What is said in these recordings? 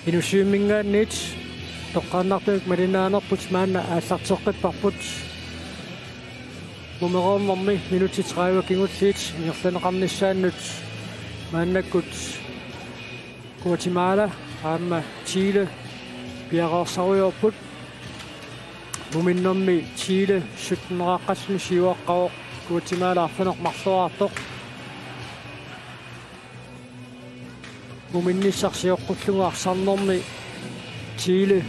Inusiumingaannit toqqaannartuik malinaanerput maanna aallarteqqipparput mumeroommarmi minutit 30 kingulliit ingerlaneqarnissaannut maannakkut Guatemala aamma Chile piaqaarsaruyorput muminnermi Chile 17-qallni siuaqqaroq Guatemala arfanermarluartoq muminnissarsiоққуллугу арсарнэрми Chile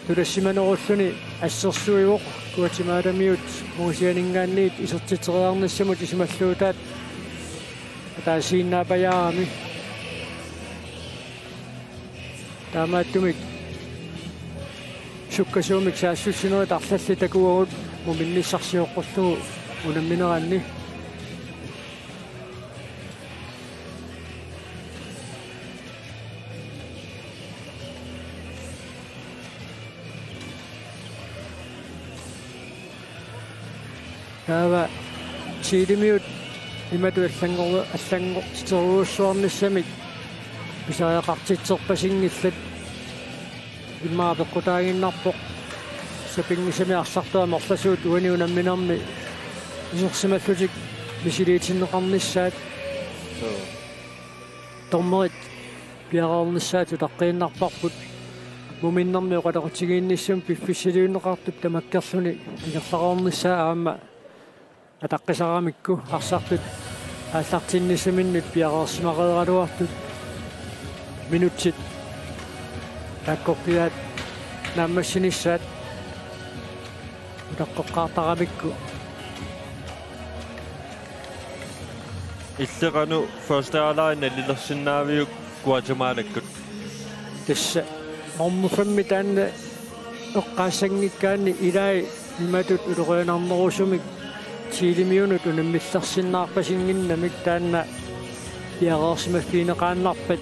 тулассиманеруlluni ассерсуивоқ Guatemala-миут муусианингаанниит исертитериарнассамут исималлуутаат атаасииннаапаяарами таамааттумик суккасуумик саассуссинерит арлалли такуагут муминниссарсиоққуллугу унамминеранни таава Chile-миут имату аллангортитеруусsuarnissamик писариақартитсерпасингиллат иммаапеққутаагиннарпоқ сапингисами арсартуа морласуут уани унамминерми исерсималлутик мисилиитиннеқарниссаат томмерит пиараарниссаату таққииннарпарпут муминнерми оқалеқутигиинниссум пиффиссилиуннеқартут тамаккерлуни игерлақарнissaa аама атаққисарамикку арсартут ааллартиннисаминнут пиараарсимақеералуартут минутсит таккоппиат наммассиниссаат утаққоққартарамикку иллеқану ферстаалаарина лилерсиннаавиук Гуатемалаккут тасса нормуфамми таанна эққаассангиккаанни илаи иматут улерианарнерусумик Chile-миунут унаммиллерсиннаарпасингиннамик таанна пиараарсимаффиинеқааннарпат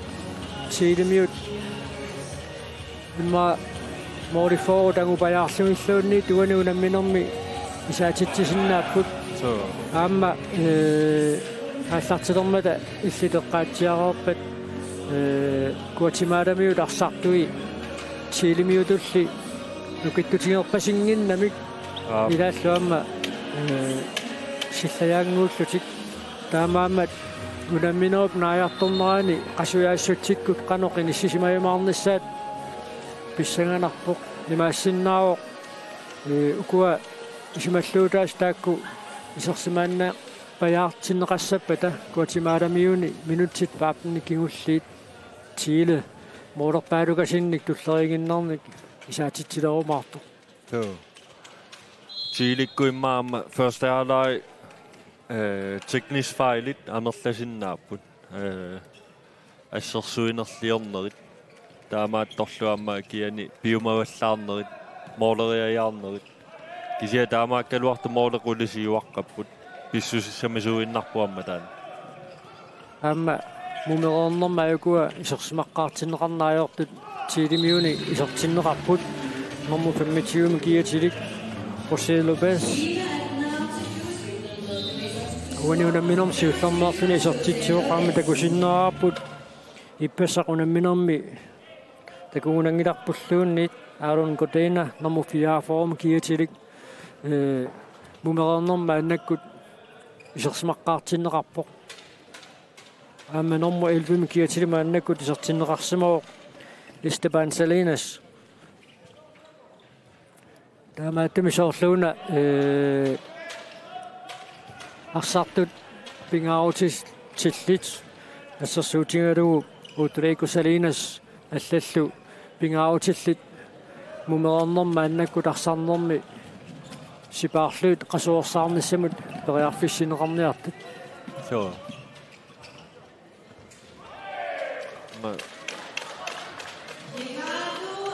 Chile-миут имма морифоо тангупаяарлуиллуунни туани унамминерми исаатитсисиннааппут аама ааллартилермата иллитеққаатсиараарпат Guatemala-миут арсартуи Chile-миутулли нукиттутигерпасингиннамик илааллуамма силлаяангууллутик таамаамат унамминеруп нааяарторнерани qasuяассутсиккут qaноқ иниссисимаямаарнissaат писсанганарпоқ имаассиннаавоқ укуа исималлуутаас таакку исерсимаанна паяартиннеқассаппата Guatemala-миуни минутсит пааппни кигуллиит Chile моорпаалугасинник туллеригиннарник исаатитсилерумаартоқ Chile-кку иммаама ферстаалари teknisk fejlit анерласиннааппут ассерсуинерлиорнерит таамаат торлуамма киани пиумаваллаарнерит моолериаярнерит кисиа таамааккалуарту моолеқулисиуаққаппут писсусиссамисуиннарпуамма таан амма мумероорнерма юкуа исерсимаққаартиннеқарнаajortut Chile-миуни исертиннеқарпут норму 25 киатилик José López уани унамминерми сиулларнеарлуни исертитсиоқарми такусиннераарпут иппассақунамминерми такуунангиларпуллуунниит аалун котейна норму 4 форм киатилик мумероорнерма аннаккут исерсимаққаартиннеқарпоқ аама норму 11 киатилима аннаккут исертиннеқарсимавоқ Esteban Salinas таамааттами соорлууна арсартут пингаарутис тиллит ассерсуутингалугу Rodrigo Salinas аллаллу пингаарутиллит мумеорнерма аннаккут арсарнерми сипаарлуут qasuorsаарниссамут периарфиссинеқарниартут so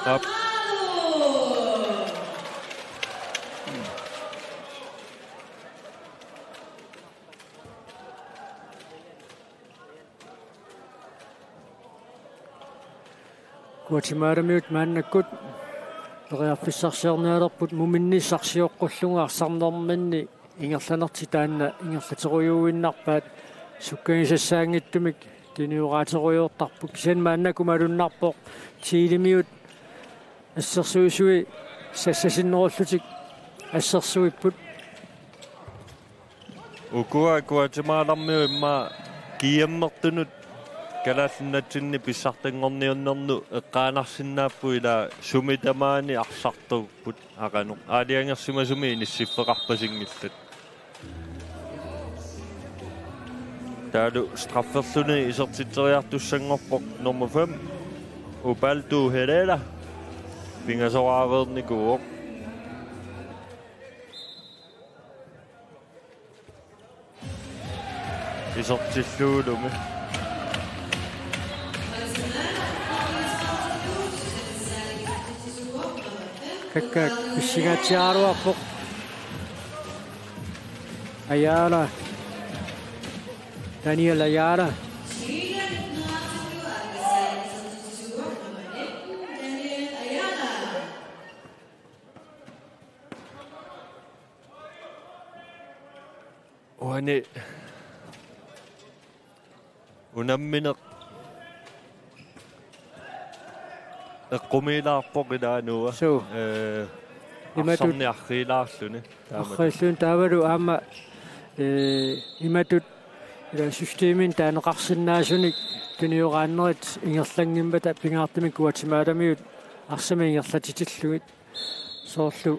up Guatemala-миут мааннаккут периарфиссарсиорниалерпут муминниссарсиоққуллунга арсарнерманни ингерланерти таанна ингерлатеруйууиннарпаат сукканисассаангиттумик тиниураатеруйортарпут кисен мааннакумалуннарпоқ тиилимиут ассерсуисуи сассасиннеруллутик ассерсуиппут укуа Гватемалармиу имма киеммертунут калааллиннатсинни писсартангорниуннерну эққаанарсиннааппу ила сумитамаани арсартугпут ақану аалиангерсимасуми иниссиффеқарпасингиллат таалу страфферлуни исертитсериартуссангорпоқ номер 5 Ubaldo Herrera пингасоравеерникуоқ исертиллуулуми какка писсигатиаруарпоқ Ayala Daniel Ayala وهني ونمنا القميلة فوقنا شو أصلني أخيلا سنة أخيلون تابلو أما إماتو السيستمين تاع قرصنا سنة تنيو غانرت إنغسلنين بتا بينغارتمي كواتمالامي أرسمين يرسلتتلويت صوتلو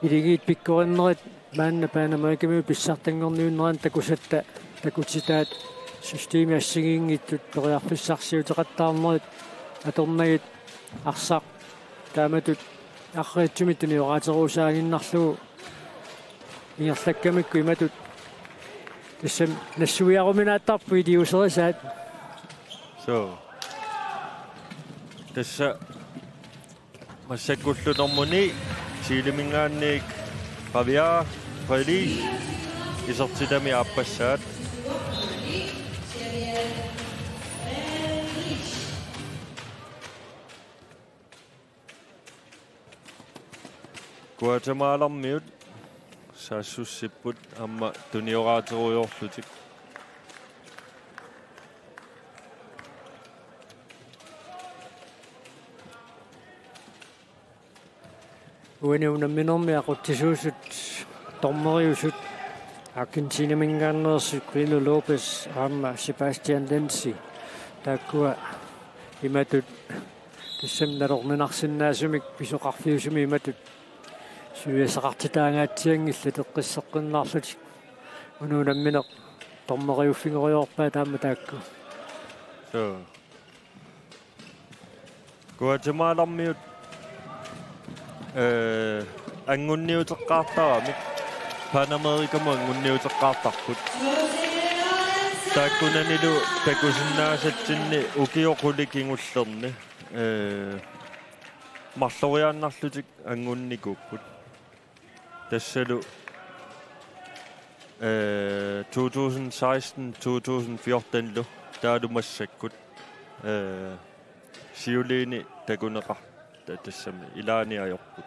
إليجيت بيكورنرت مانا بانا مايكمي بيسارتنغورنيونران تاكوساتا تاكوتسيتات سيستيمي ассигиингиттут периарписсарсиутеқаттаарнерит аторнагит арсақ тааматут арриитсумит туниораатеруусаагиннарлугу ингерлаккамикку иматут тассам нассуиаруминааттарпу илиусерисаат тасса массаккуллунэрмуни сиилимингаанник павиа фали исертитами аппассаат Гватемалармиут саассуссиппут амма туниораатеруйорлутик уинеунамминерми aquttisuusut тормериусут Argentina-мингааннерсут Крило Лопес амма Себастьян Ленси таккуа иматут тассам налорнинарсинаасумик писоқарфиусуми иматут суясақартитаангаатсиангилла теққиссеққиннаарлутик унуунамминеқ тормериуффигориорпаа таама таакку Гватемалармиут ангунниутеққартарамик Панамерикамо ангунниутеққартарпут тааккунанилу такусиннаасатсинни укиоқуликингуллерни марлориааннарлутик ангунникуппут тассалу 2016-2014 лу таалумассаккут сиулини такунеқар тассами илааниаёрпут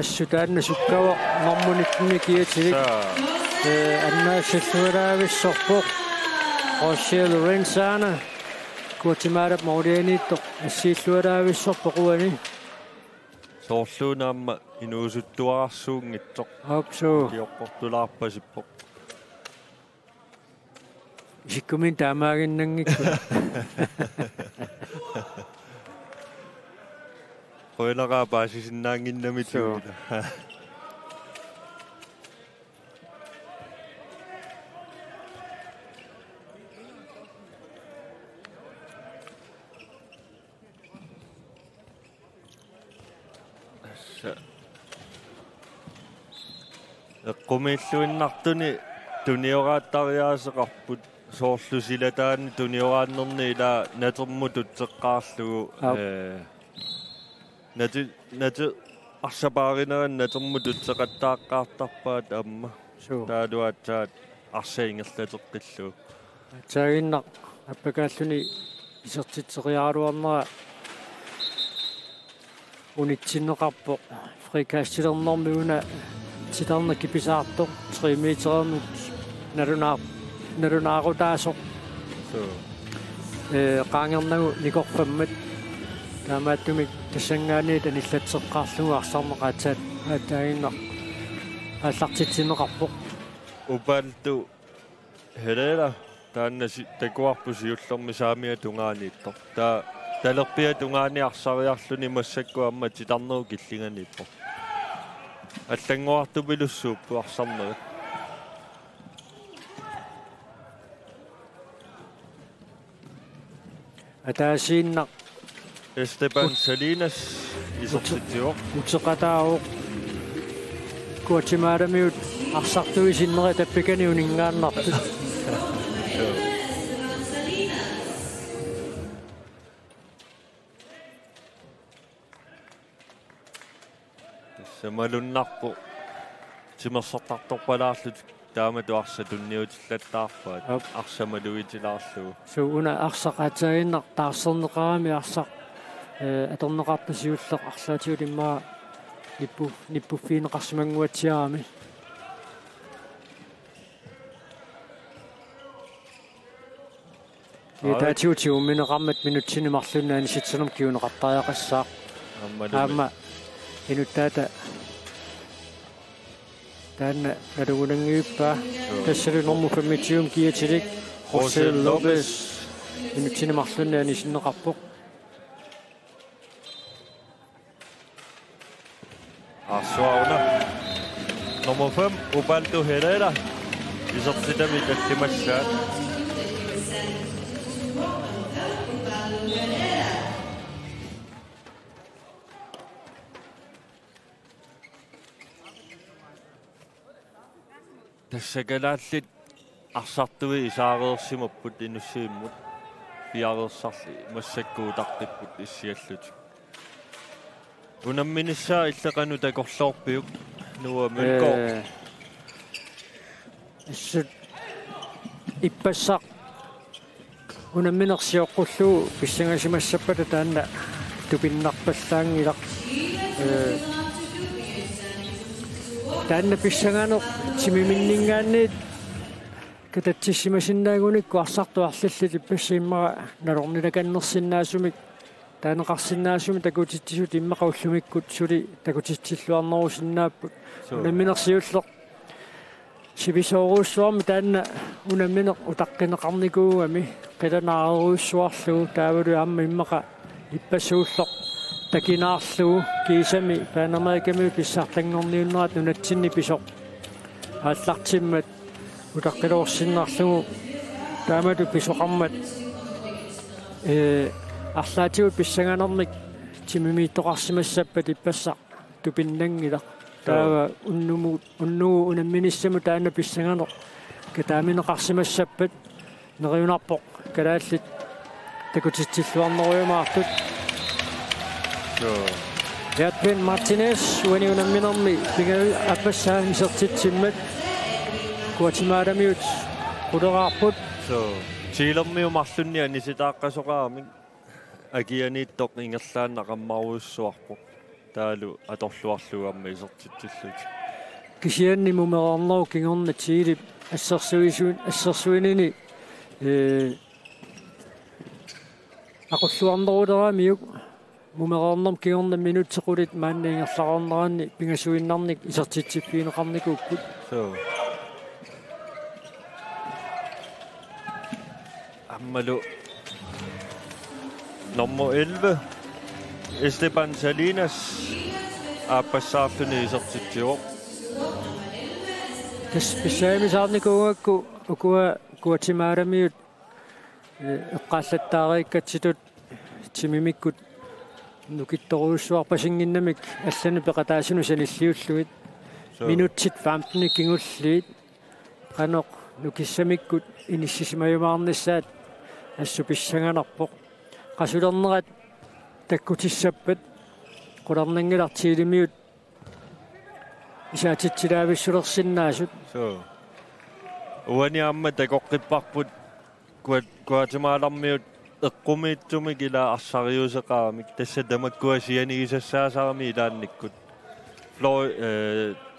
ассутаанна суккава нормуникми киатилик аннаасаллуалаависсорпоқ Rochelle Lorenzana Guatemala Maurianito ассииллуалаависсорпоқ уани соорлуунаамма инуусуттуарсуунгитсоқ апсуу киорпортулаарпасиппоқ иккумин таамаагиннангикку хойлага баасисиннаангиннамитсуу эққумииллуиннартуни туниорааттариаасеқарпут соорлусилатаани туниорааннерни ила натерму тутсеққаарлугу нати арсапааринеран натерму тутсеқаттааққаартарпаат амма таалуаатсаат арсаингерлатеққиллуу таагиннақ аппакааллуни Isertitseriaaluarnera unitsinneqarpoq frikaassilernarmiuna titarna kipisaartoq 3 meterernut nalunaarutaasoq qaangernagu nikorpammat taamaattumik tassangaaniit anillatseqqaarlugu arsarneqaataat aataaginnar аллартитсинеқарпоқ упаалту хелера тааннаси такуарпусиуллерми саамиа тунгаанитто таа талерпиа тунгаани массакку амма титарнеру киллинганиппо аллангуартупилуссууппу арсарнерит атаасииннақ Esteban Salinas исертитсиоқ утеқатааоқ Guatemala-miut arsartuisinнери tappikani uningaannartut самалуннарпу тимерсартарторпалаарлут таамату арсатунниутиллаттаарпаат арсамалуитилаарлугу сууна арсақатаиннар таарсернеқарами арсақ аторнеқартасиуллеқ арлаатиулиммаа ниппуффиинеқарсимангуатсиарами таатиутиумминеқармат минутсинемарлуннаани ситсунам киунеқартариақассаақ аама инуттаата таанна налугунангиуппаа тассалунэрму фаммитиум киатилик Хосе Лопес минутсинемарлуннаани синнеқарпоқ Assuauna nummer 5 Ubaldo Herrera isertitami tallimassaat тассакалааллит арсартуи исаареерсимаппут инуссииммут пиареерсарли массаккуутартиппут иссиаллут унамминissаа иллеқану такорлоорпиук нуа мэлкоо иссут иппассақ унамминерсиоққуллуу писсангасимассаппата таанна тупиннарпаллаангилақ таанна писсангаанеқ тимиминнингаанниит кататсиссимасиннаагуникку арсартуарлаллит иппассииммара налорнилаканнерсиннаасумик таанеқарсиннаасуми такутитсисут иммақауллумиккут сули такутитсиллуарнерусиннааппут унамминерсиуллеқ сибисооруussуарми таанна унамминеқ утаққинеқарникуугами қиланааруuссуарлугу таавалу аама иммақа иппассууллеқ такинаарлугу кисами панамаиками писсаарлангорниуннерат нунатсинни писоқ ааллартиммат утаққилуорсиннаарлугу таамалу писоқармат арлаатиут писсанганерник тимимииттоқарсимассаппат иппассақ тупиннангила таава уннугу унамминиссаму таана писсанганер катааминеқарсимассаппат нериунарпоқ калааллит такутитсиллуарнеруйумаартут Ятвин Мартинес уани унамминерми пингал аппассаа исертитсиммат Гуатемаламиут улераарпут чилермиу марлунниа ниситааққасоқарамик агианииттоқ ингерлааннақаммаруйуссуарпоқ таалу аторлуарлугамма исертитсиллут кисианни мумеорнеру кингорна тиилип ассерсуинини ақуллуарнерулераамиук мумеорнерм кингорна минутсеқулит маанниингерлақарнераанни пингасуиннарник исертитсиппиинеқарникууппут аммалу nummer 11 Esteban Salinas аппассаарлуни исертитсиоқ тасписаамисаарникуугакку укуа Гуатемаламиут эққааллаттаарииккатситут тимимиккут нукитторуussуарпасингиннамик аллани пеқатаасину саниллиуллугит минутсит 15 кингуллиит қаноқ нукиссамиккут иниссисимаюмаарнассаат ассуписсанганарпоқ qasulernerat takkutissappat qularnangilartiilimiut isaatitsilaavissуlersinnaasut уани амма такоққиппарпут Guatemalarmiut eqqumiittumik ila arsariuseqaramik tassadamakuasianigisassaasarami ilaannikkut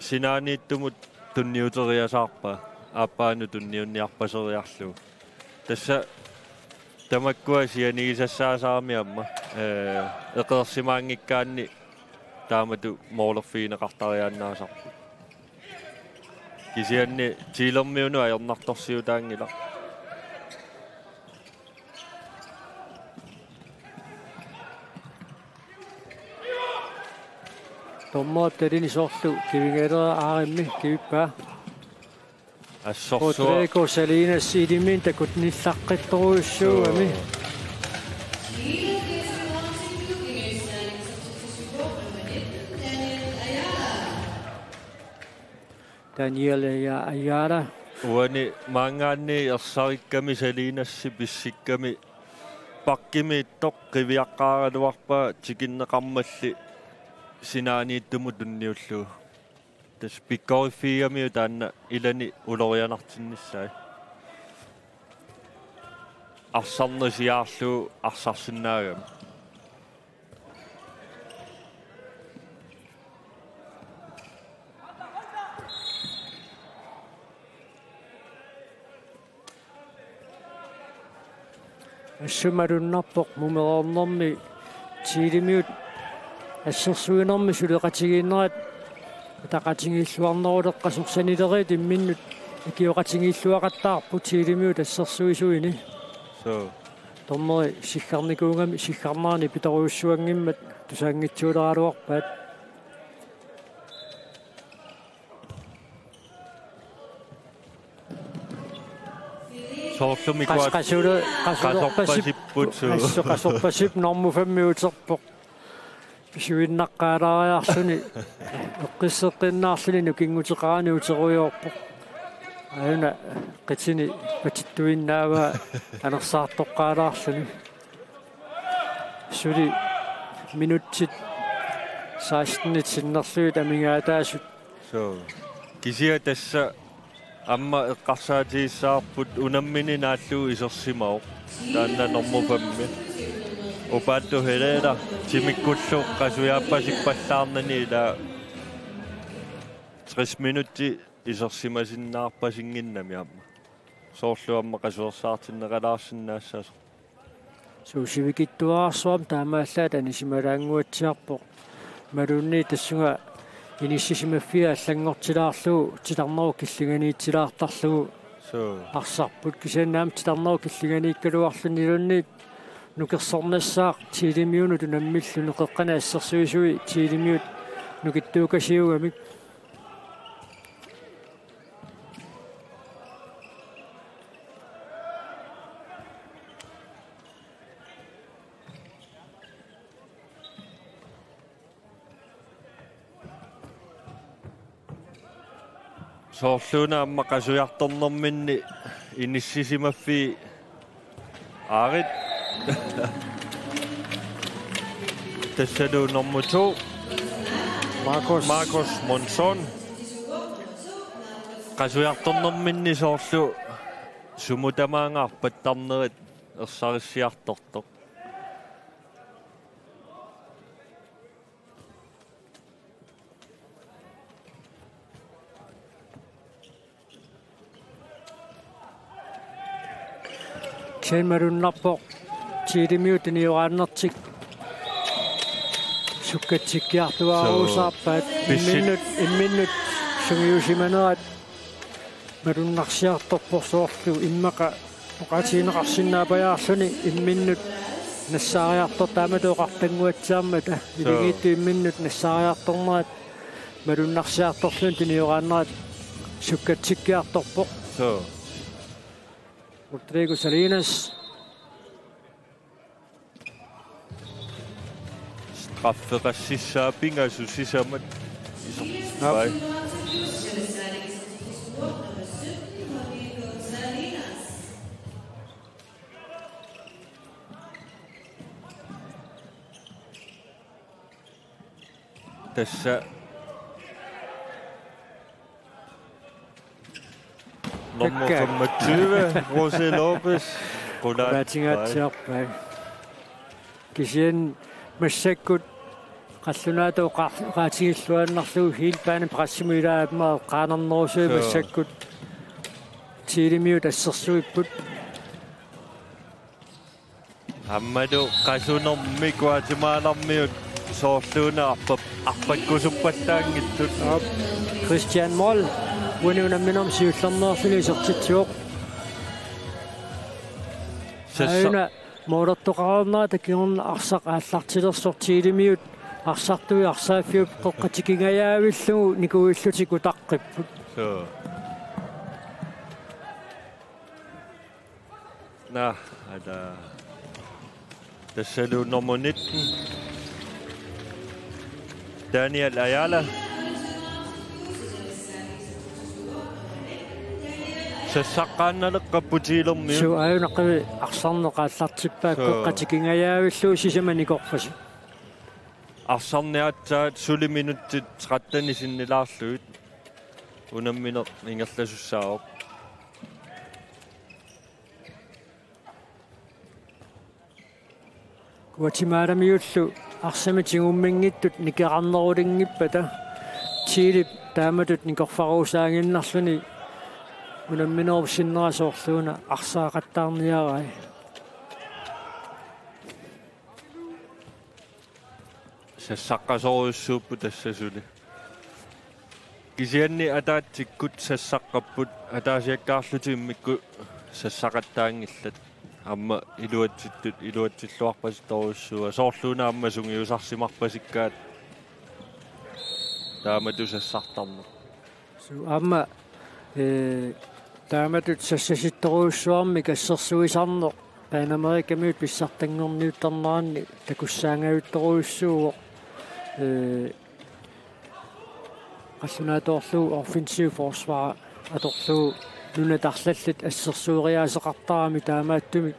sinaaniittumut tunniuteriasaarpa aappaanu tunniunniarpaseriarlu tassa tamakkuasianigisassaasarami amma eqersimaangikkaanni taamatu moolerfiineqartariaannaasarpu kisianni tiilermiunu ajornartorsiutaangila Tommo terini sorlu kivingeera aarimmi kivippaa. assorsuo Rodrigo Salinas idimin takut nillaqqittoruissuugami. Daniel Ayala. uani maangaanni ersarikkami Salinassi pissikkami pakkimi toqqiviaqqaaraluarpa tikinneqarmalli sinaaniittumu tunniullu tas pikkorifiigamiu taanna ilani ulorianartinnissai arsarnisiaarlu arsarsinnaagami Assumarunnerpoq mumeroornermi tiilimiut ассерсуинерми сулеқатигииннерат тақатингииллуарнерулекқасурсанилерит имминнут икиоқатингииллуақаттаарпу тиилимиут ассерсуисуини so тормери сиггарникуунгами сиггарнаарни питеруйуссуангиммат тусаангитсуулералуарпаат soorlumikuat qasorpasipпут qasorpasip normufammiuterpoq писуиннаққаалариарсуни эққиссеққиннаарлуни нукингутеқарани утеруйоорпоқ аана қитсини патиттуиннаава анерсаартоққаалаарлуни сули минутсит 16-нит синнерлуит амингаатаасут so kisia tassa amma eqqarsaatiissаарput unamмини нааллуу исерсимао таанна нормупамми опаатту хеледа тимиккуллу qasuyaapпасиппаллаарнани ила 60 минутти исерсимасиннаарпасингиннами амма соорлуамма qasuersaartinneqalaarsиннаассаас суусивикиттуаарсуам таамааллаат анисималаангуатсиарпоқ малунни тассунга иниссисимаффиа аллангортилаарлугу тиларнеру киллиганиитсилаартарлугу so арсарпут кисааннаам тиларнеру киллиганииккалуарлунилунни нукерсорнассаақ тилимиуну тунаммиллу нуқеққана ассерсуисуи тилимиут нукиттуукасиугамик soorluuna amma qasujartornerminni inissisimaffi aarit tassalu nummer 2 Marcos Monzon qasujartornerminni soorlu sumutamaangaarpattarnerit ersarissiartortoq Kälmarunnerpoq tiilimiutiniuqaannertik sukkatsikkiartuaaruusaarpaat imminnut sungiusimanerat marunnarsiartorporsoorlu immaqa oqatiineqarsinnaapajaarluni imminnut nassaariartor taamatuoqartanguatsiarmata iligiittu imminnut nassaariartornerat marunnarsiartorlun tiniuqaannerat sukkatsikkiartorpoq so Rodrigo Salinas straffeqassissaapingaasusisamat isorpai tassa nummer 25 José Lopez Qulaatigaatiarpai. Kisien massakkut qallunaatu qaatigilluannarlugu hiilpaani qassimuilaaapma qaanarnerusuu massakkut tiilimiut assersuipput Ammadu qasunermi Guatemala-miut soorluuna arpakkusuppattaangittut Christian Moll winunamminam siullernerluni sertitsuoq aina moorertoqarnerna takiorna arsaq aallartilersortiilimiut arsartui arsaaffiup qoqqatikingayaavilluu nikuillutik utaqqipput na ada tassalu nummer 19 Daniel Ayala saqqaannaleqqapputiilermiu su ayunaqavi arsarneqaallartippaak qoqqatikingayaavilluu sisamanikorfas арсарниаатсаат сулиминутсит 13 синнилаарлугит унамминер ингерласуссаавоқ Guatemala-miullu arsamitigumminggittut nikeqarnerulinggippata tiilip taamatut nikorfaruusaanginnarluni unamminerupsinnerasuorluuna arsaaqattaarniarai sassaqasoruussuuppu tassasuli kisianni ataatikkut sassaqqapput ataasiakkaarlutiimmikku sassaqattaangillat amma iluatsilluarpasitoruussua soorluuna amma sungiusarsimarpasikkaat taamatu sassartarne su amma taamatut sassasittoruussuarmi kassersuisarneq Panamerikamiut pissartanngorniuttarnaanni takussaangavittoruussuuq qassunaatorluu offensive forsvar atorluu nunatarlallit assersuuriaaseqartarami taamaattumi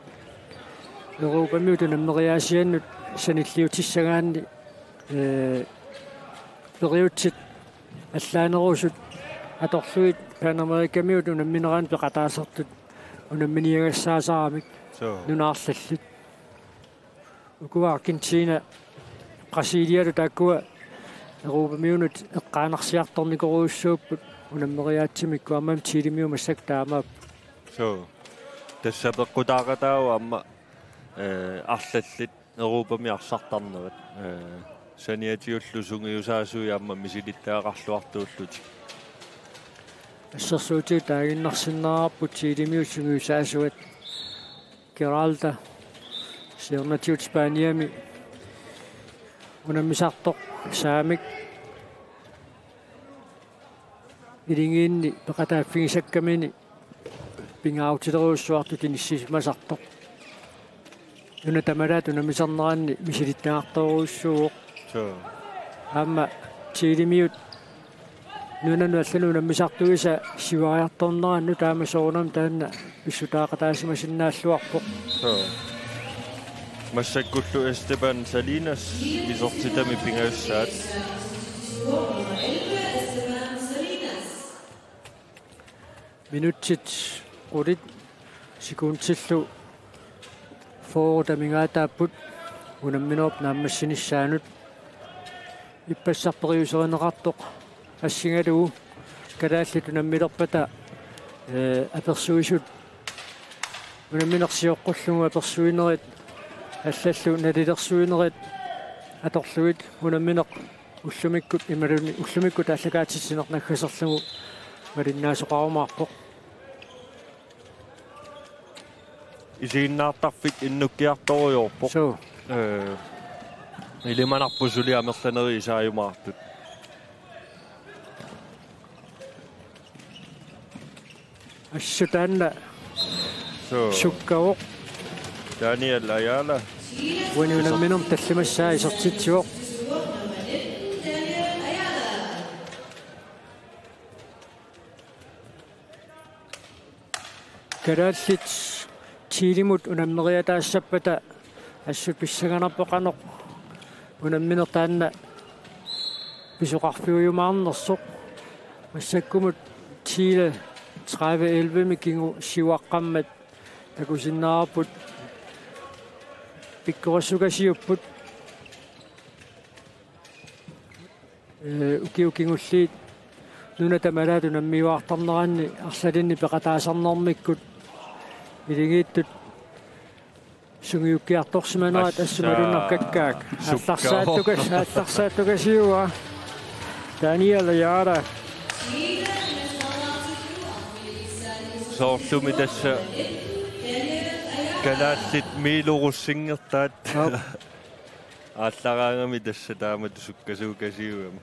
Europamiut nammeriaasiannut sanilliutissagaanni periutsit allaanerusut atorluit Panamerikamiut unammineraan peqataasertut unamminiagassaasaramik nunaarlallut ukua Argentina Brasilialu takkua Europamiunut eqqaanarsiartornikoruussuupput unammeriaatsimikku ammam tiilimiu massak taamaap so tassapeqqutaaqataawa amma arlallit Europami arsartarnerat saniatiullu sungiusaasui amma misilittaaqarluartuulluti assersuutii taaginnarsinnerarput tiilimiu sungiusaasuat Geralda Sernatiut Spaniami unammisartoq saamik ilingiinni peqataaffigisakkamini pingautileruussuartu tinissimasartoq unatamalaat unammisarneraanni misilittaaqartoruussuuq amma tiilimiut nunanu allanu unammisartugisa sivariartorneraannu taamasoorunam taanna pissutaaqataasimasinnaаллуарpoq Massakkullu Esteban Salinas isortitami pingaussaat minutsit qulit sekuntillu foorutamingaataapput unamminerp naammassinissaaanut ippassarperiuserineqartoq assingalugu kalaallit unammilerpata apersuisut unamminersioqqullugu apersuinerit аллаллу налилерсуинерит аторлуит унамминеқ уллумиккут ималуни уллумиккут аллагаатиссинернаггасерлугу малиннаасоқарумаарпоқ исигиннаартарфик иннуккиарторуйорпоқ so илиманарпусули амерланери исааюмаартут ассутаанна so суккавоқ Daniel Ayala унунамминерм таллимассаа исертитсуоқ карааллит тилимут унаммериатаассаппата ассут писсаганарпеқаноқ унамминертаанна писоқарфиуйумаарнерсоқ массаккумут тиле 30-11 микингу сиваққаммат takusinnaarput pikkorissukasiupput ukiukingulliit nuna tamalaatu nammiuartarneranni arsalinni peqataasarnermikkut ilingиittut sungiukkiartorsimanerat assumalunnerkakkaak алларсааттукасиуа Daniel Ayala Soorlumi tässä kalaallit miilurussingertaat ааллараангами тасса таамату суккасуукасиугама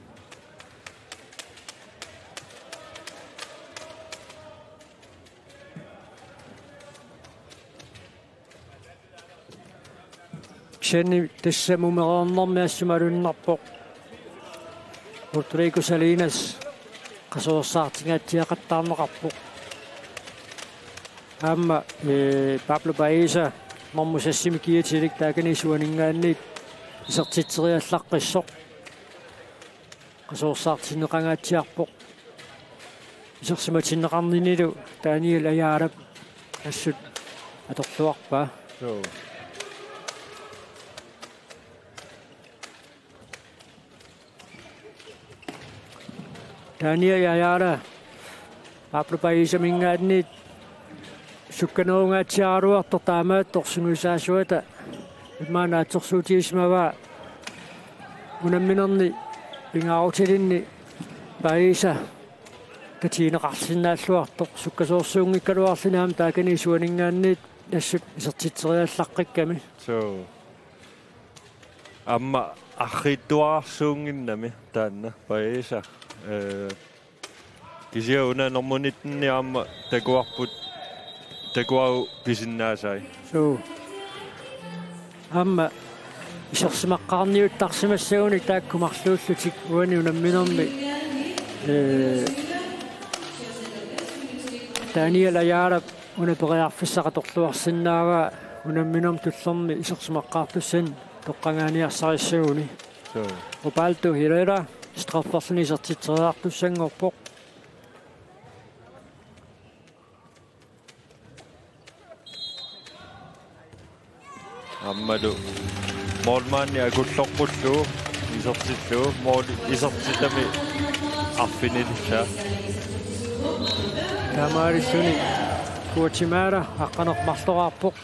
Ksenni tässä mumerornermi assumalunnerpoq Rodrigo Salinas qasoorsaartingaatiaqattaarneqarpoq Amma Pablo Baeza marmusassimi kiatilik taakanisuaningaanniit isartitseriallaqqissoq qasoorsaartinneqangaatiarpoq isersimatinneqarninilu Daniel Ayala assut atorluarpaa Daniel Ayala Pablo Baeza mingaanniit sukkaneruungaatiaruartor taamaattorsungusaasuata immaanaatsorsuutiismavaa unamminerni pingaarutilinni Baeza katiineqarsinnaalluartoq sukkasoorsuungikkaluarlinaam taakanisuaningaanniit assut isertitseriallaqqakkami amma arrituarsuunginnami taanna Baeza kisiuna normunitni amma takuarput takuau pisinnaasai amma isersimaqqaarniuttarsimassauni taakkumarluullutik uani unamminermi Daniel Ayala unapeqiarfissaqatorluarsinnaavaa unamminerm tullermi isersimaqqaartussan toqqangaaniarsarissuuni Robaldo Herrera straffersini isertitseriartussangorpoq Ammadu Målmanni agullorpullu isertillu mool isertillami arfinilissa Tamarissuni Guatemala aqqanermarlorarpoq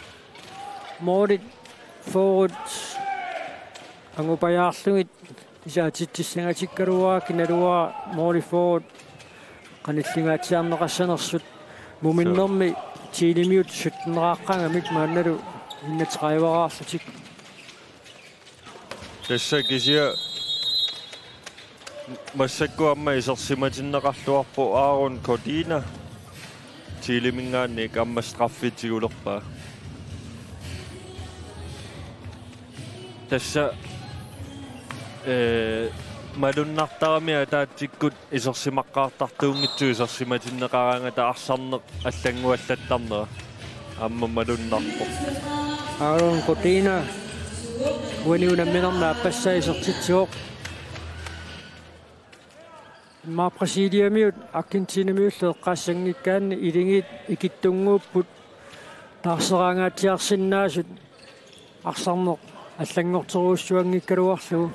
moolit forward angupajaarlugit isaatittissangatikkaluaa kinaluaa mooli forward qanillingaatiarneqassanersut muminnermi tiilimiut sutteneraqqangamik maannalu innateqaivarаарlutik tässä kisia massakku amma isersimatinneqarluarpu Aaron Codina tiilimingaanni amma straffitigulerpaa tässä malunnartarami ataatikkut isersimaqqaartartuungitsu isersimatinneqaraangata arsarneq аллангуаллаттарнера amma malunnarpoq Aaron Codina uaniunamminerna appassa isertitsuoq ma Brasiliamiut Argentinamiullu eqqaassangikkaanni ilingit ikittunguupput taarseraangaatiarsinnaasut arsarneq аллангортеруussуангиккалуарлугу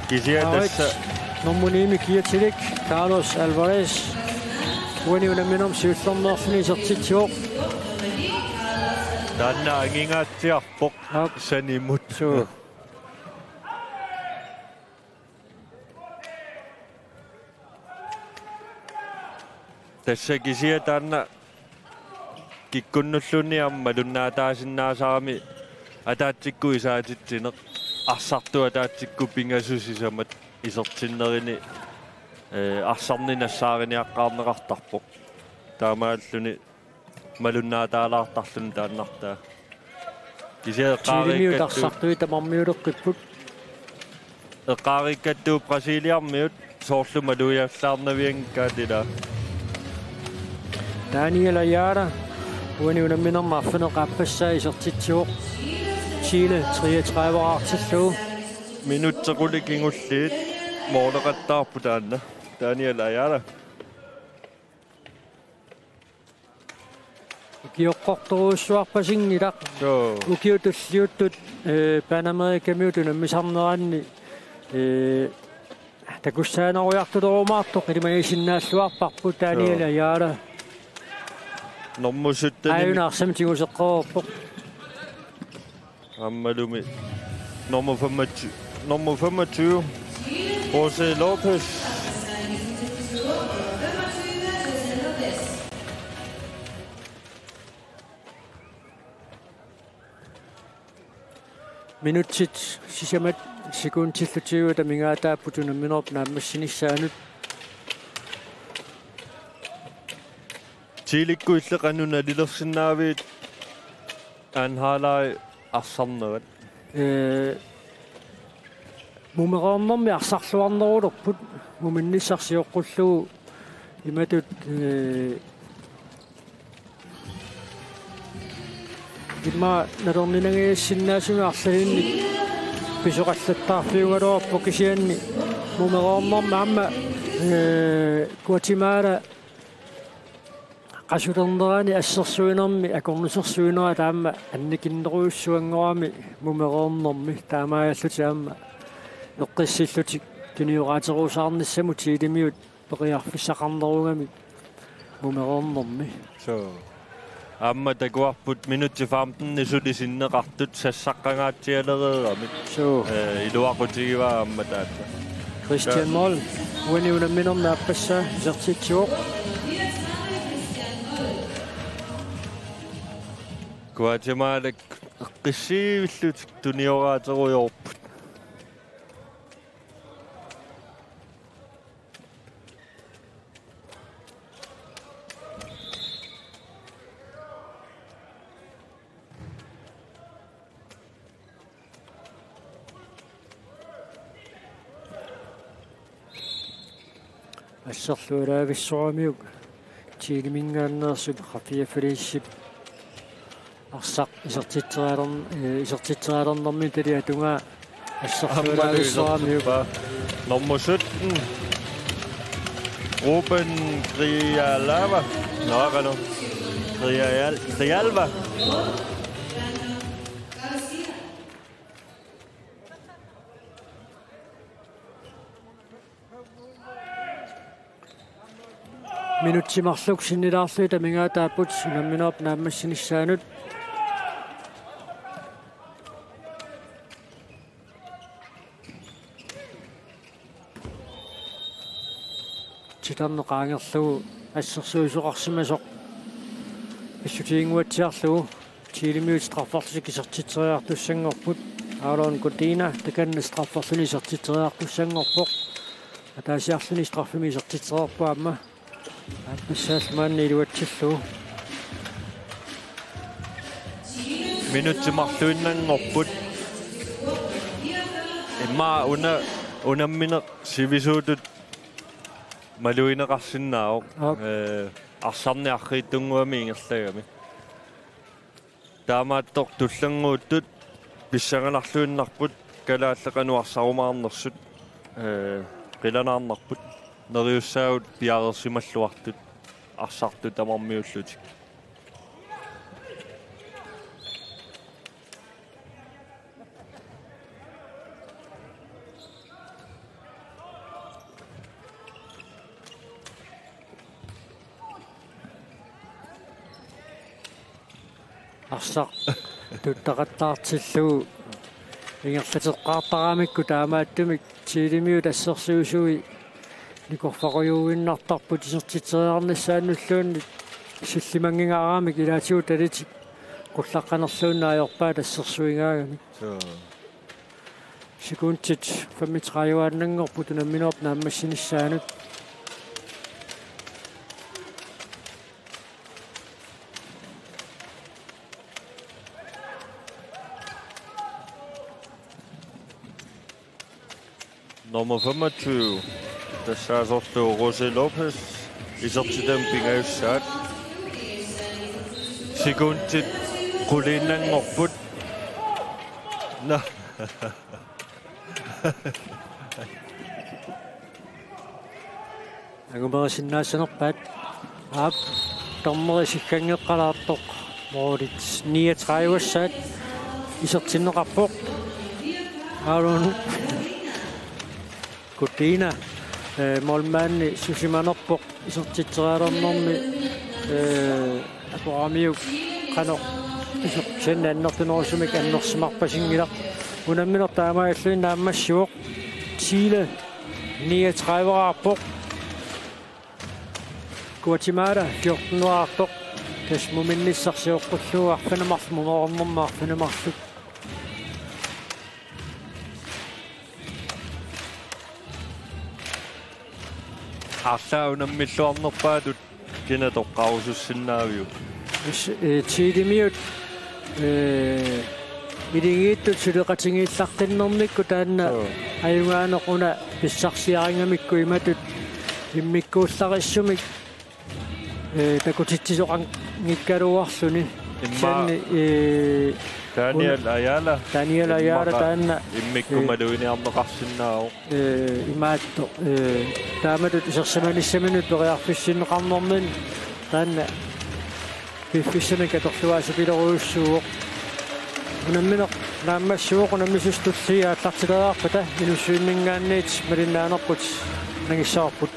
kisia tässä normuniimi kiatilik Carlos Alvarez uaniunamminerm siullerneerluni isertitsuoq taanna angingaatiarpoq sanimut tässä kisia taanna kikkunnulluni amma lunnaataasinnaasaarami ataatsikku isaatittineq арсарту атаатсикку пингасусисамат исертиннерини арсарнинассаариниаққарнеқартарпоқ таамааллуни малуннаатаалаартарлуни тааннартаа кисеэққариккаттуи тамармиулеққиппут эққариккаттуу Брасилиармиут соорлу малуяаллаарнавиангкаатила Daniel Ayala уаниунамминерма арфинеқааппассаа исертитсуоқ Chile 33-artillu минутсеқуликингуллиит моолеқаттаарпу таанна Daniel Ayala Kiokkortoruussuarpasinnilaq ukiutulliuttut Panamerikamiutun ammisarneranni takussaanoriartulorumаарtoq ilimagisinnaаллуарпарпут таанигала яала нормусуттани аюнаарсам тигусеққорпоқ аммалуми nummer 25 José Lopez minutsit sisamat sekundtillutiuta mingaataapputunamminerp naammassinissaaanut tiilikku illeqannuna lilersinnaavit aanhaalai арсарнерат мумераорнэрми арсарлуарнерулерпут муминниссарсиоққуллугу иматут имма налернинагиассиннаасуми арлалинни писоқаллаттаарфиугалуарпу кисианни мумераорнэрми амма Гватемала qasulernerani assерсуинерми акорнусерсуинера таама анникиннеруйуссуангорами мумереернэрми таамааллутиамма неққиссиллутик киниораатеруусаарниссаму тиилимиут пеқиарфиссақарнеругами мумереернэрми so амма такуарпут минутти 15 нисулисиннеқартут сассаққангаатсиалереерами so илуақутигива амма таатта Christian Moll униунамминерми аппасса сертитсуоқ Guatemala qissivillutик tunioraateruyorput ассерлуилаагиссурамиук тиилимингааннерсут хафиафрисип арсақ исертитсералернэрми талиатунга ассерлуилаагиссурамиук нормусуттен Ruben Grijalva наагано Grijalva минутсимарлук синнилаарлуи тамингаатааппут намминерп нааммассинissаанут титарнеқаангерлугу ассерсуисоқарсимасоқ иссутиингуатсиарлугу тиилимиут страффарлусик исертитсериартуссангорпут аалоон кутина таканна страффарлуни исертитсериартуссангорпоқ атаасиарлуни страффими исертитсериарпуамма аппассаалмаанни илуатсиллугу минутсимарлуиннангорпут имма унаммине сивисуутут малуинеқарсиннаавоқ арсарниаррииттунгуами ингерлагами таамааттоқ туллангууттут писсаганарлуиннарпут калааллеқануарсарумаарнерсут қиланаарнарпут нериуссаагут пиарерсималлуартут арсарту тамармиуллутик арсақ туттақаттаартиллугу ингерлатеққартараамикку таамааттумик тиилимиут ассерсуусуи никорфақуйууиннартарпут исертитсериарниссаануллуунни силлимангингаараамик илаатигу талитик qulлаққанерлууннаajorpaat ассерсуингаагами секундтит 35-ааннангорпут намминерп нааммассинissаанут Nummer 25, der særsorslå José Lopez, isertidempingajussat. Sekundtit qullinnanngorput. Nå. Angumerisinnaassanerpaat aap tormerisikkangeqqalaartoq Moritz 39 sat. Isertinneqarpoq. Alun Kutina målmanden Susimanerpoq isertitterialernermi апорамиук qano исерсен аннертунерусумик аннерсимарпасингилақ унамминер таамааллуин нааммассуоқ Chile 39-арпоқ Guatemala 14-арпоқ касмуминниссарсиоққуллуу арфанамарфмумоорнэрмаарфанамарлут арлаунаммиллуарнерпаатут кинатоққарусуссиннаавиу Chile-миут илигииттут сулеқатингииллартиннэрникку таанна аюнгаанеқуна писсарсиарингамикку иматут иммиккууллариссумик такутитсисоқангиккалуарлуни имма Daniel Ayala таанна иммиккумалуиниарнеқарсиннаау имаатто тааматут исерсаманиссаминут периарфиссиннеқарнэрмин таанна пиффиссамик аторлуаасупилеруйуссууоқ унамминеқ нааммассууоқ унаммисустуллиа атлартилераарпата илуссуиннингаанниит малиннаанерпут нагиссаарпут